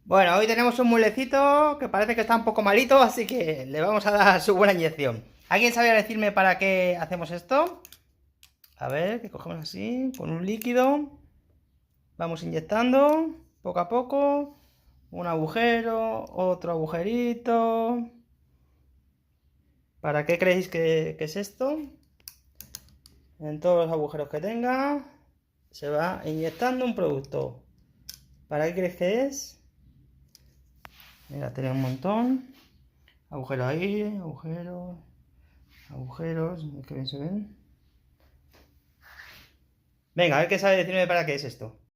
Bueno, hoy tenemos un muelecito que parece que está un poco malito, así que le vamos a dar su buena inyección. ¿Alguien sabría decirme para qué hacemos esto? A ver, que cogemos así, con un líquido. Vamos inyectando, poco a poco. Un agujero, otro agujerito. ¿Para qué creéis que es esto? En todos los agujeros que tenga, se va inyectando un producto. ¿Para qué creéis que es? Mira, tiene un montón. Agujero ahí, agujeros, agujeros, que bien se ven. Venga, a ver qué sabe decirme para qué es esto.